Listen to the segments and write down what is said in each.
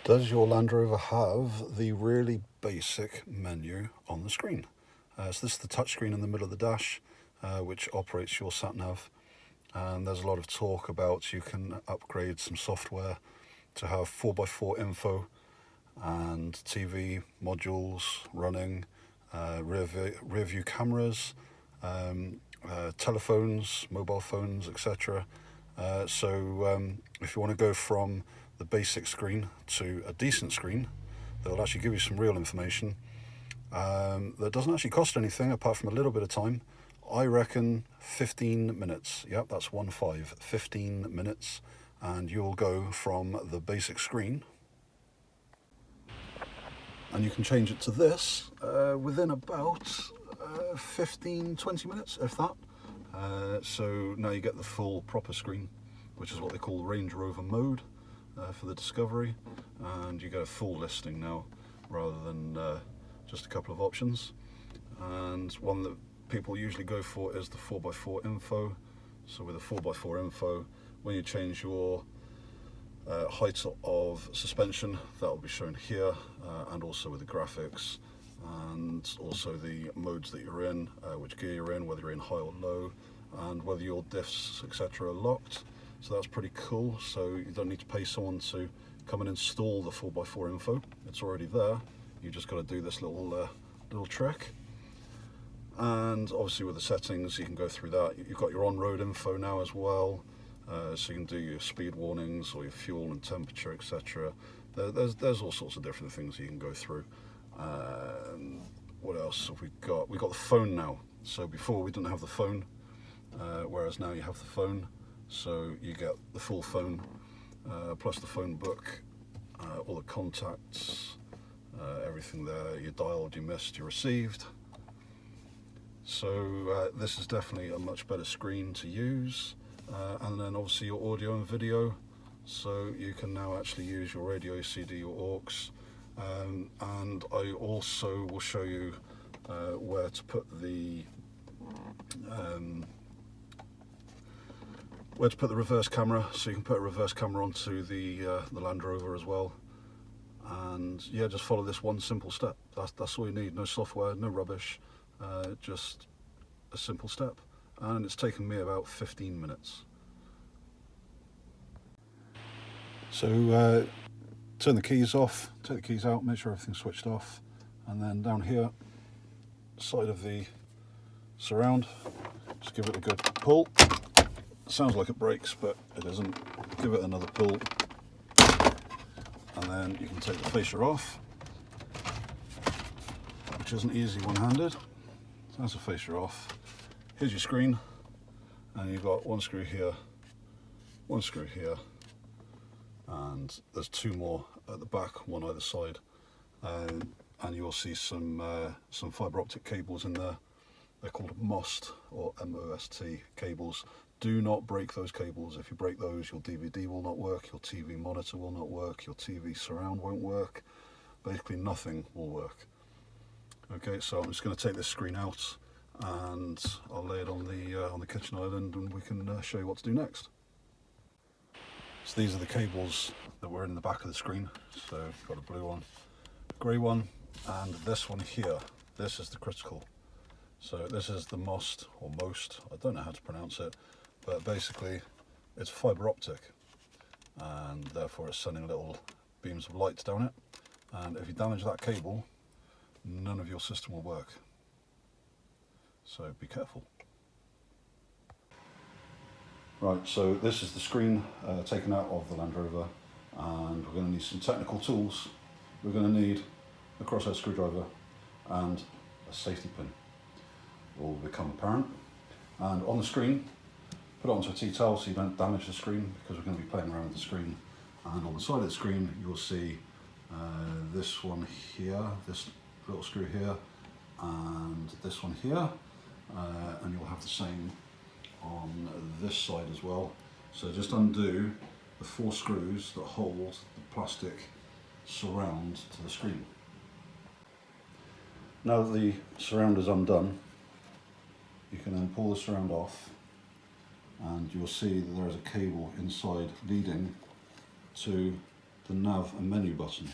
Does your Land Rover have the really basic menu on the screen? So this is the touchscreen in the middle of the dash, which operates your sat-nav. And there's a lot of talk about you can upgrade some software to have 4x4 info and TV modules running, rear view cameras, telephones, mobile phones, etc. So if you want to go from the basic screen to a decent screen that will actually give you some real information, that doesn't actually cost anything apart from a little bit of time, I reckon 15 minutes. Yep, that's 15 minutes, and you'll go from the basic screen, and you can change it to this within about 15-20 minutes, if that. So now you get the full proper screen, which is what they call Range Rover mode for the Discovery, and you get a full listing now rather than just a couple of options. And one that people usually go for is the 4x4 info. So with the 4x4 info, when you change your height of suspension, that will be shown here, and also with the graphics, and also the modes that you're in, which gear you're in, whether you're in high or low, and whether your diffs, etc. are locked. So that's pretty cool. So you don't need to pay someone to come and install the 4x4 info. It's already there. You just got to do this little trick. And obviously with the settings, you can go through that. You've got your on-road info now as well. So you can do your speed warnings or your fuel and temperature, etc. There's all sorts of different things you can go through. What else have we got? We've got the phone now. So before we didn't have the phone, whereas now you have the phone. So you get the full phone, plus the phone book, all the contacts, everything there, you dialed, you missed, you received. So this is definitely a much better screen to use. And then obviously your audio and video. So you can now actually use your radio, CD, your aux. And I also will show you where to put the reverse camera, so you can put a reverse camera onto the Land Rover as well. And yeah, just follow this one simple step. That's all you need. No software, no rubbish, just a simple step. And it's taken me about 15 minutes. So turn the keys off, take the keys out, make sure everything's switched off, and then down here, side of the surround, just give it a good pull. Sounds like it breaks, but it isn't. Give it another pull, and then you can take the fascia off, which isn't easy one-handed. So that's the fascia off. Here's your screen, and you've got one screw here, one screw here, and there's two more at the back, one either side, and you'll see some fibre optic cables in there. They're called MOST or MOST cables. Do not break those cables. If you break those, your DVD will not work, your TV monitor will not work, your TV surround won't work. Basically nothing will work. Okay, so I'm just going to take this screen out and I'll lay it on the kitchen island, and we can show you what to do next. So these are the cables that were in the back of the screen. So you've got a blue one, grey one, and this one here. This is the critical. So this is the MOST or MOST, I don't know how to pronounce it, but basically it's fibre optic, and therefore it's sending little beams of light down it, and if you damage that cable, none of your system will work. So be careful. Right, so this is the screen taken out of the Land Rover, and we're going to need some technical tools. We're going to need a crosshead screwdriver and a safety pin. Will become apparent. And on the screen, put it onto a tea towel so you don't damage the screen, because we're going to be playing around with the screen. And on the side of the screen, you'll see this one here, this little screw here, and this one here, and you'll have the same on this side as well. So just undo the 4 screws that hold the plastic surround to the screen. Now that the surround is undone, you can then pull the surround off, and you'll see that there is a cable inside leading to the nav and menu button.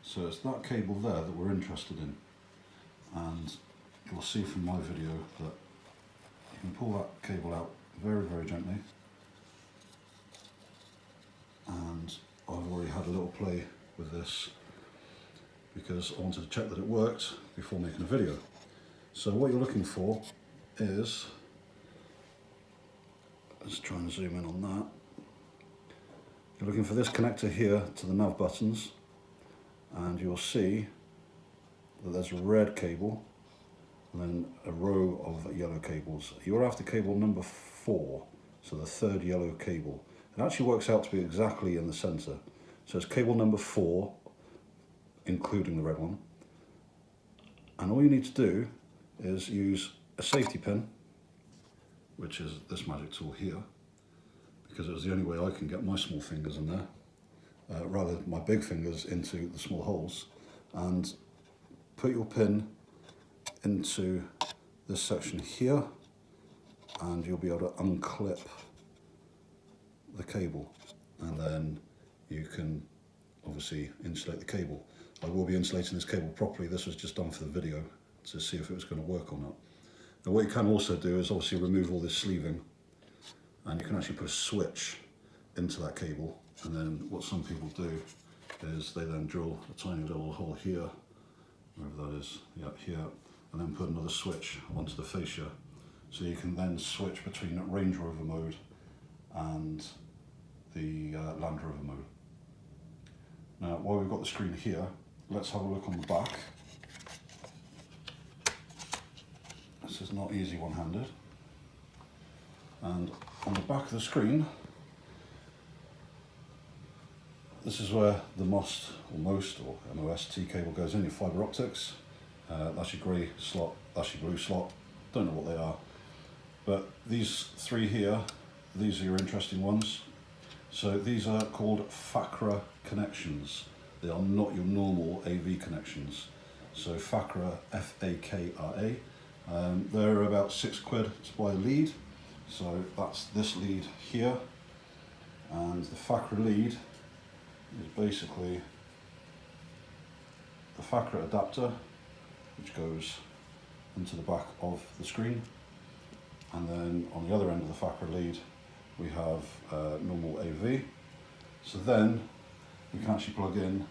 So it's that cable there that we're interested in, and you'll see from my video that you can pull that cable out very, very gently, and I've already had a little play with this because I wanted to check that it worked before making a video. So what you're looking for is, let's try and zoom in on that. You're looking for this connector here to the nav buttons, and you'll see that there's a red cable and then a row of yellow cables. You're after cable number 4, so the third yellow cable. It actually works out to be exactly in the center. So it's cable number 4, including the red one. And all you need to do is use a safety pin, which is this magic tool here, because it was the only way I can get my small fingers in there, rather my big fingers into the small holes, and put your pin into this section here, and you'll be able to unclip the cable, and then you can obviously insulate the cable. I will be insulating this cable properly. This was just done for the video to see if it was going to work or not. Now what you can also do is obviously remove all this sleeving, and you can actually put a switch into that cable, and then what some people do is they then drill a tiny little hole here, wherever that is, yeah, here, and then put another switch onto the fascia, so you can then switch between Range Rover mode and the Land Rover mode. Now while we've got the screen here, let's have a look on the back. This is not easy one-handed. And on the back of the screen, this is where the MOST cable goes in, your fibre optics. That's your grey slot, that's your blue slot, don't know what they are. But these three here, these are your interesting ones. So these are called FAKRA connections. They are not your normal AV connections. So FAKRA, F-A-K-R-A. They're about £6 to buy a lead. So that's this lead here. And the FAKRA lead is basically the FAKRA adapter, which goes into the back of the screen. And then on the other end of the FAKRA lead, we have normal AV. So then we can actually plug in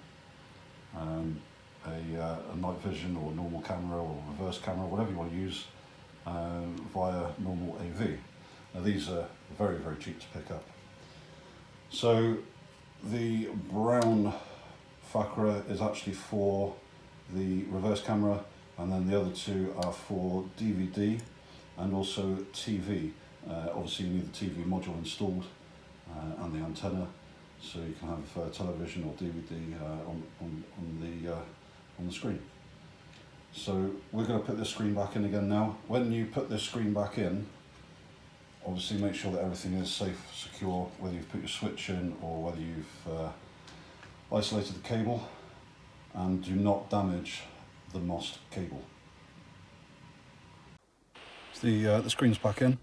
a night vision or normal camera or reverse camera, whatever you want to use, via normal AV. Now these are very, very cheap to pick up. So the brown FAKRA is actually for the reverse camera, and then the other two are for DVD and also TV. Obviously you need the TV module installed and the antenna, so you can have television or DVD on the screen. So we're going to put this screen back in again now. When you put this screen back in, obviously make sure that everything is safe, secure, whether you've put your switch in or whether you've isolated the cable, and do not damage the MOST cable. So the screen's back in,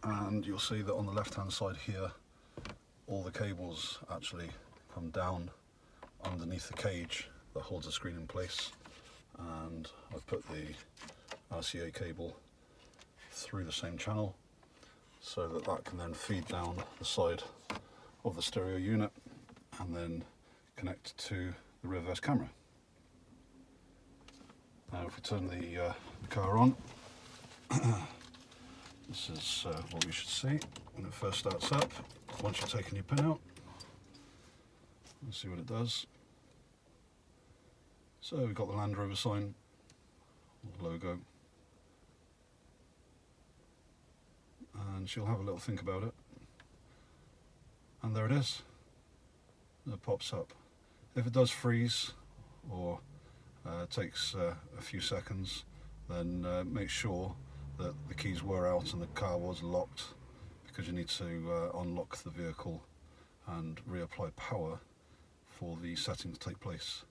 and you'll see that on the left hand side here all the cables actually come down underneath the cage that holds the screen in place, and I've put the RCA cable through the same channel so that that can then feed down the side of the stereo unit and then connect to the reverse camera. Now if we turn the car on, this is what we should see when it first starts up. Once you've taken your pin out, let's see what it does. So we've got the Land Rover sign, logo, and she'll have a little think about it, and there it is. It pops up. If it does freeze or takes a few seconds, then make sure that the keys were out and the car was locked, because you need to unlock the vehicle and reapply power for the setting to take place.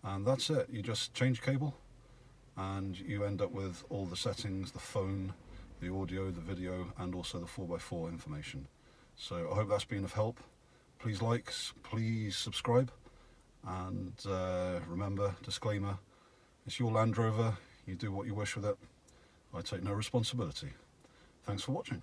And that's it. You just change cable and you end up with all the settings, the phone, the audio, the video, and also the 4x4 information. So I hope that's been of help, please like, please subscribe, and remember, disclaimer, it's your Land Rover, you do what you wish with it, I take no responsibility. Thanks for watching.